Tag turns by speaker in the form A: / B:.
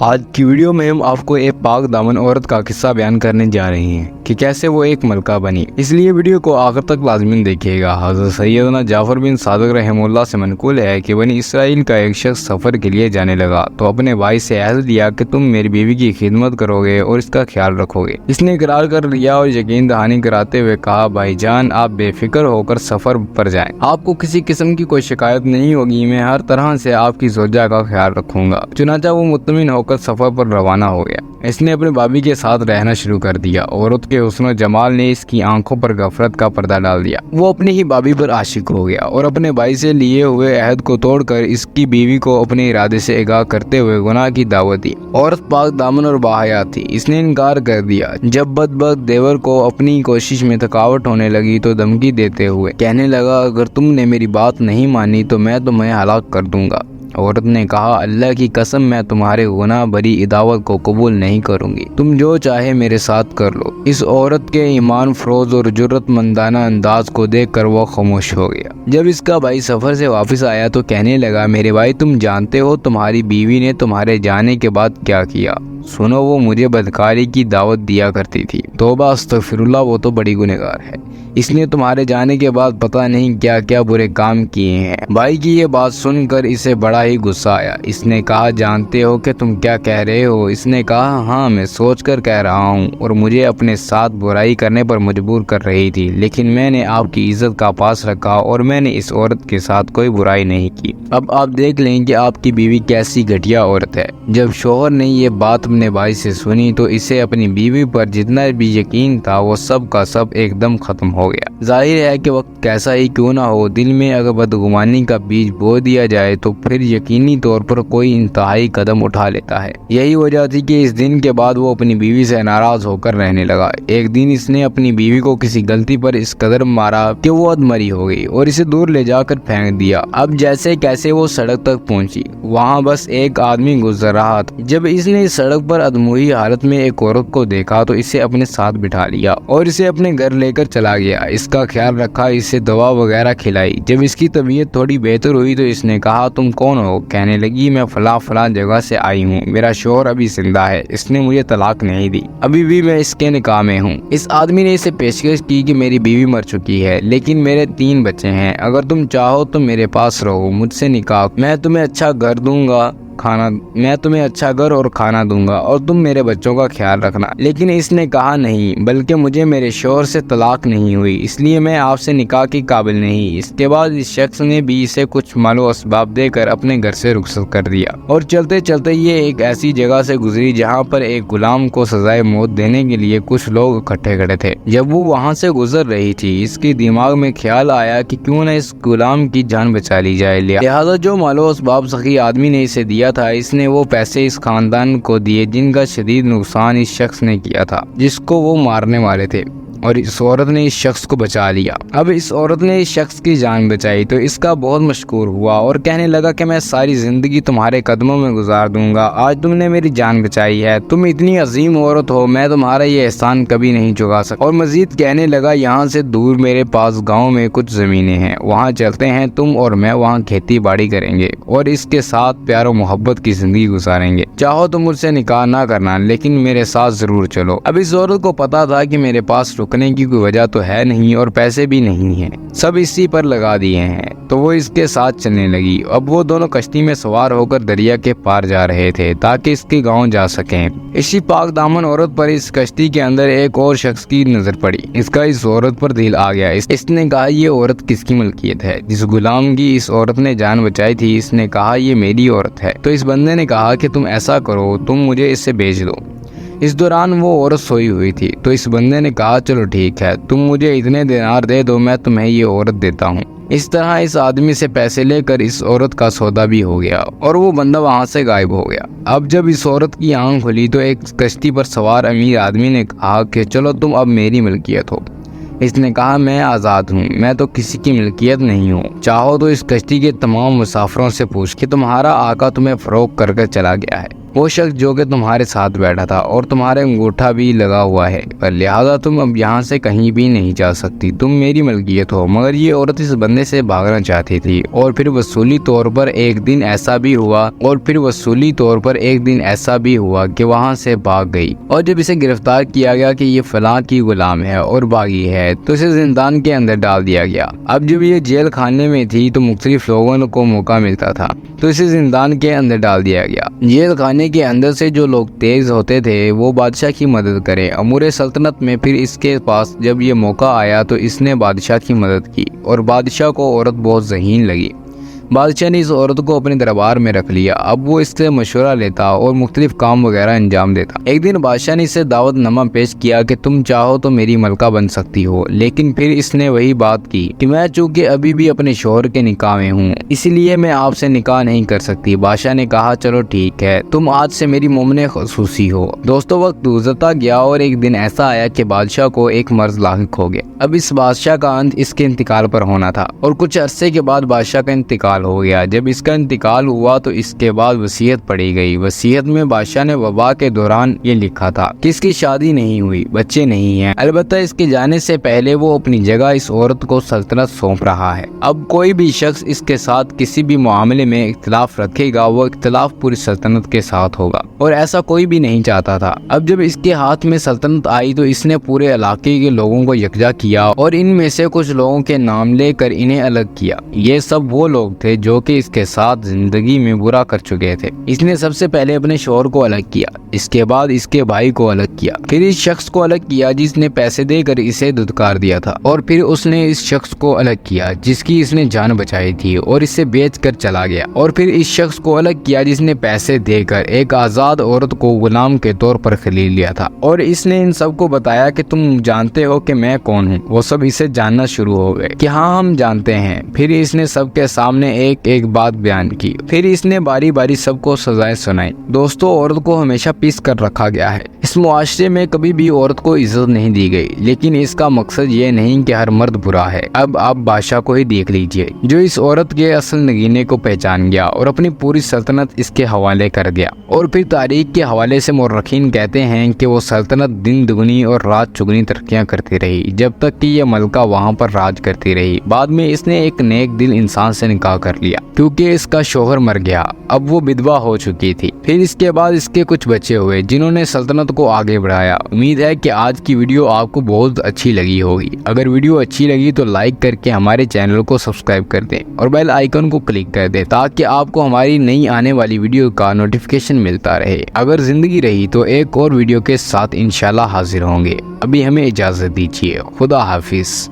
A: آج کی ویڈیو میں ہم آپ کو ایک پاک دامن عورت کا قصہ بیان کرنے جا رہے ہیں کہ کیسے وہ ایک ملکہ بنی، اس لیے ویڈیو کو آخر تک لازمی دیکھیے گا۔ حضرت سیدنا جعفر بن صادق رحمہ اللہ سے منقول ہے کہ بنی اسرائیل کا ایک شخص سفر کے لیے جانے لگا تو اپنے بھائی سے عہد لیا کہ تم میری بیوی کی خدمت کرو گے اور اس کا خیال رکھو گے۔ اس نے اقرار کر لیا اور یقین دہانی کراتے ہوئے کہا، بھائی جان آپ بے فکر ہو کر سفر پر جائیں، آپ کو کسی قسم کی کوئی شکایت نہیں ہوگی، میں ہر طرح سے آپ کی زوجہ کا خیال رکھوں گا۔ چنانچہ وہ مطمئن ہو کر سفر پر روانہ ہو گیا۔ اس نے اپنے بھابھی کے ساتھ رہنا شروع کر دیا۔ عورت کے حسن و جمال نے اس کی آنکھوں پر غفلت کا پردہ ڈال دیا۔ وہ اپنی ہی بھابھی پر عاشق ہو گیا اور اپنے بھائی سے لیے ہوئے عہد کو توڑ کر اس کی بیوی کو اپنے ارادے سے آگاہ کرتے ہوئے گناہ کی دعوت دی۔ عورت پاک دامن اور باحیا تھی، اس نے انکار کر دیا۔ جب بدبخت دیور کو اپنی کوشش میں تھکاوٹ ہونے لگی تو دھمکی دیتے ہوئے کہنے لگا، اگر تم نے میری بات نہیں مانی تو میں تمہیں ہلاک کر دوں گا۔ عورت نے کہا، اللہ کی قسم میں تمہارے گناہ بری عداوت کو قبول نہیں کروں گی، تم جو چاہے میرے ساتھ کر لو۔ اس عورت کے ایمان فروز اور جرت مندانہ انداز کو دیکھ کر وہ خاموش ہو گیا۔ جب اس کا بھائی سفر سے واپس آیا تو کہنے لگا، میرے بھائی تم جانتے ہو تمہاری بیوی نے تمہارے جانے کے بعد کیا کیا؟ سنو، وہ مجھے بدکاری کی دعوت دیا کرتی تھی۔ توبہ استغفر اللہ، وہ تو بڑی گنہگار ہے۔ اس نے تمہارے جانے کے بعد پتہ نہیں کیا کیا برے کام کیے ہیں۔ بھائی کی یہ بات سن کر اسے بڑا ہی غصہ آیا۔ اس نے کہا، جانتے ہو کہ تم کیا کہہ رہے ہو؟ اس نے کہا، ہاں میں سوچ کر کہہ رہا ہوں اور مجھے اپنے ساتھ برائی کرنے پر مجبور کر رہی تھی، لیکن میں نے آپ کی عزت کا پاس رکھا اور میں نے اس عورت کے ساتھ کوئی برائی نہیں کی۔ اب آپ دیکھ لیں کہ آپ کی بیوی کیسی گھٹیا عورت ہے۔ جب شوہر نے یہ بات اپنے بھائی سے سنی تو اسے اپنی بیوی پر جتنا بھی یقین تھا وہ سب کا سب ایک دم ختم ہو گیا۔ ظاہر ہے کہ وقت کیسا ہی کیوں نہ ہو، دل میں اگر بدگمانی کا بیج بو دیا جائے تو پھر یقینی طور پر کوئی انتہائی قدم اٹھا لیتا ہے۔ یہی وجہ تھی کہ اس دن کے بعد وہ اپنی بیوی سے ناراض ہو کر رہنے لگا۔ ایک دن اس نے اپنی بیوی کو کسی غلطی پر اس قدر مارا کہ وہ ادمری ہو گئی اور اسے دور لے جا کر پھینک دیا۔ اب جیسے کیسے وہ سڑک تک پہنچی، وہاں بس ایک آدمی گزر رہا تھا۔ جب اس نے سڑک پر ادموئی حالت میں ایک عورت کو دیکھا تو اسے اپنے ساتھ بٹھا لیا اور اسے اپنے گھر لے کر چلا گیا۔ اس کا خیال رکھا، اسے دوا وغیرہ کھلائی۔ جب اس کی طبیعت تھوڑی بہتر ہوئی تو اس نے کہا، تم کون ہو؟ کہنے لگی، میں فلاں جگہ سے آئی ہوں، میرا شوہر ابھی زندہ ہے، اس نے مجھے طلاق نہیں دی، ابھی بھی میں اس کے نکاح میں ہوں۔ اس آدمی نے اسے پیشکش کی کہ میری بیوی مر چکی ہے لیکن میرے 3 بچے ہیں، اگر تم چاہو تو میرے پاس رہو، مجھ سے نکاح، میں تمہیں اچھا گھر اور کھانا دوں گا اور تم میرے بچوں کا خیال رکھنا۔ لیکن اس نے کہا، نہیں، بلکہ مجھے میرے شوہر سے طلاق نہیں ہوئی، اس لیے میں آپ سے نکاح کی قابل نہیں۔ اس کے بعد اس شخص نے بھی اسے کچھ مال و اسباب دے کر اپنے گھر سے رخصت کر دیا اور چلتے چلتے یہ ایک ایسی جگہ سے گزری جہاں پر ایک غلام کو سزائے موت دینے کے لیے کچھ لوگ اکٹھے کھڑے تھے۔ جب وہ وہاں سے گزر رہی تھی، اس کے دماغ میں خیال آیا کہ کیوں نہ اس غلام کی جان بچا لی جائے، لہذا جو مال و اسباب سخی آدمی نے اسے دیا تھا، اس نے وہ پیسے اس خاندان کو دیے جن کا شدید نقصان اس شخص نے کیا تھا جس کو وہ مارنے والے تھے، اور اس عورت نے اس شخص کو بچا لیا۔ اب اس عورت نے اس شخص کی جان بچائی تو اس کا بہت مشکور ہوا اور کہنے لگا کہ میں ساری زندگی تمہارے قدموں میں گزار دوں گا، آج تم نے میری جان بچائی ہے، تم اتنی عظیم عورت ہو، میں تمہارا یہ احسان کبھی نہیں چکا سکتا۔ اور مزید کہنے لگا، یہاں سے دور میرے پاس گاؤں میں کچھ زمینیں ہیں، وہاں چلتے ہیں، تم اور میں وہاں کھیتی باڑی کریں گے اور اس کے ساتھ پیار و محبت کی زندگی گزاریں گے، چاہو تو مجھ سے نکاح نہ کرنا لیکن میرے ساتھ ضرور چلو۔ اب اس عورت کو پتا تھا کہ میرے پاس رکنے کی کوئی وجہ تو ہے نہیں اور پیسے بھی نہیں ہیں، سب اسی پر لگا دیے ہیں، تو وہ اس کے ساتھ چلنے لگی۔ اب وہ دونوں کشتی میں سوار ہو کر دریا کے پار جا رہے تھے تاکہ اس کے گاؤں جا سکیں۔ اسی پاک دامن عورت پر اس کشتی کے اندر ایک اور شخص کی نظر پڑی۔ اس کا اس عورت پر دل آ گیا۔ اس نے کہا، یہ عورت کس کی ملکیت ہے؟ جس غلام کی اس عورت نے جان بچائی تھی، اس نے کہا، یہ میری عورت ہے۔ تو اس بندے نے کہا کہ تم ایسا کرو، تم مجھے اس سے بیچ دو۔ اس دوران وہ عورت سوئی ہوئی تھی تو اس بندے نے کہا، چلو ٹھیک ہے، تم مجھے اتنے دینار دے دو، میں تمہیں یہ عورت دیتا ہوں۔ اس طرح اس آدمی سے پیسے لے کر اس عورت کا سودا بھی ہو گیا اور وہ بندہ وہاں سے غائب ہو گیا۔ اب جب اس عورت کی آنکھ کھلی تو ایک کشتی پر سوار امیر آدمی نے کہا کہ چلو تم اب میری ملکیت ہو۔ اس نے کہا، میں آزاد ہوں، میں تو کسی کی ملکیت نہیں ہوں، چاہو تو اس کشتی کے تمام مسافروں سے پوچھ کہ تمہارا آقا تمہیں فروخت کر چلا گیا ہے۔ وہ شخص جو کہ تمہارے ساتھ بیٹھا تھا اور تمہارے انگوٹھا بھی لگا ہوا ہے، پر لہٰذا تم اب یہاں سے کہیں بھی نہیں جا سکتی، تم میری ملکیت ہو۔ مگر یہ عورت اس بندے سے بھاگنا چاہتی تھی، اور پھر وصولی طور پر ایک دن ایسا بھی ہوا کہ وہاں سے بھاگ گئی، اور جب اسے گرفتار کیا گیا کہ یہ فلاں کی غلام ہے اور باغی ہے تو اسے زندان کے اندر ڈال دیا گیا۔ اب جب یہ جیل خانے میں تھی تو مختلف لوگوں کو موقع ملتا تھا تو اسے زندان کے اندر ڈال دیا گیا۔ جیل خانے کے اندر سے جو لوگ تیز ہوتے تھے وہ بادشاہ کی مدد کریں۔ امور سلطنت میں پھر اس کے پاس جب یہ موقع آیا تو اس نے بادشاہ کی مدد کی، اور بادشاہ کو عورت بہت ذہین لگی۔ بادشاہ نے اس عورت کو اپنے دربار میں رکھ لیا۔ اب وہ اس سے مشورہ لیتا اور مختلف کام وغیرہ انجام دیتا۔ ایک دن بادشاہ نے اسے دعوت نامہ پیش کیا کہ تم چاہو تو میری ملکہ بن سکتی ہو، لیکن پھر اس نے وہی بات کی کہ میں چونکہ ابھی بھی اپنے شوہر کے نکاح میں ہوں اس لیے میں آپ سے نکاح نہیں کر سکتی۔ بادشاہ نے کہا چلو ٹھیک ہے، تم آج سے میری مومن خصوصی ہو۔ دوستوں وقت گزرتا گیا اور ایک دن ایسا آیا کہ بادشاہ کو ایک مرض لاحق ہو گیا۔ اب اس بادشاہ کا انت اس کے انتقال پر ہونا تھا، اور کچھ عرصے کے بعد بادشاہ کا انتقال ہو گیا۔ جب اس کا انتقال ہوا تو اس کے بعد وصیت پڑھی گئی۔ وصیت میں بادشاہ نے وبا کے دوران یہ لکھا تھا کہ اس کی شادی نہیں ہوئی، بچے نہیں ہیں، البتہ اس کے جانے سے پہلے وہ اپنی جگہ اس عورت کو سلطنت سونپ رہا ہے۔ اب کوئی بھی شخص اس کے ساتھ کسی بھی معاملے میں اختلاف رکھے گا وہ اختلاف پوری سلطنت کے ساتھ ہوگا، اور ایسا کوئی بھی نہیں چاہتا تھا۔ اب جب اس کے ہاتھ میں سلطنت آئی تو اس نے پورے علاقے کے لوگوں کو یکجا کیا اور ان میں سے کچھ لوگوں کے نام لے کر انہیں الگ کیا۔ یہ سب وہ لوگ تھے جو کہ اس کے ساتھ زندگی میں برا کر چکے تھے۔ اس نے سب سے پہلے اپنے شوہر کو الگ کیا، اس کے بعد اس کے بھائی کو الگ کیا، پھر اس شخص کو الگ کیا جس نے پیسے دے کر اسے دھتکار دیا تھا، اور پھر اس نے اس شخص کو الگ کیا جس کی اس نے جان بچائی تھی اور اسے بیچ کر چلا گیا، اور پھر اس شخص کو الگ کیا جس نے پیسے دے کر ایک آزاد عورت کو غلام کے طور پر خرید لیا تھا، اور اس نے ان سب کو بتایا کہ تم جانتے ہو کہ میں کون ہوں۔ وہ سب اسے جاننا شروع ہو گئے کہ ہاں ہم جانتے ہیں۔ پھر اس نے سب کے سامنے ایک ایک بات بیان کی، پھر اس نے باری باری سب کو سزائیں سنائی۔ دوستوں عورت کو ہمیشہ پیس کر رکھا گیا ہے۔ اس معاشرے میں کبھی بھی عورت کو عزت نہیں دی گئی، لیکن اس کا مقصد یہ نہیں کہ ہر مرد برا ہے۔ اب آپ بادشاہ کو ہی دیکھ لیجئے جو اس عورت کے اصل نگینے کو پہچان گیا اور اپنی پوری سلطنت اس کے حوالے کر دیا، اور پھر تاریخ کے حوالے سے مورخین کہتے ہیں کہ وہ سلطنت دن دگنی اور رات چگنی ترقیاں کرتی رہی جب تک کہ یہ ملکہ وہاں پر راج کرتی رہی۔ بعد میں اس نے ایک نیک دل انسان سے نکاح کر لیا کیونکہ اس کا شوہر مر گیا، اب وہ بدوا ہو چکی تھی۔ پھر اس کے بعد اس کے کچھ بچے ہوئے جنہوں نے سلطنت کو آگے بڑھایا۔ امید ہے کہ آج کی ویڈیو آپ کو بہت اچھی لگی ہوگی۔ اگر ویڈیو اچھی لگی تو لائک کر کے ہمارے چینل کو سبسکرائب کر دیں اور بیل آئیکن کو کلک کر دیں تاکہ آپ کو ہماری نئی آنے والی ویڈیو کا نوٹیفیکیشن ملتا رہے۔ اگر زندگی رہی تو ایک اور ویڈیو کے ساتھ انشاءاللہ حاضر ہوں گے۔ ابھی ہمیں اجازت دیجیے، خدا حافظ۔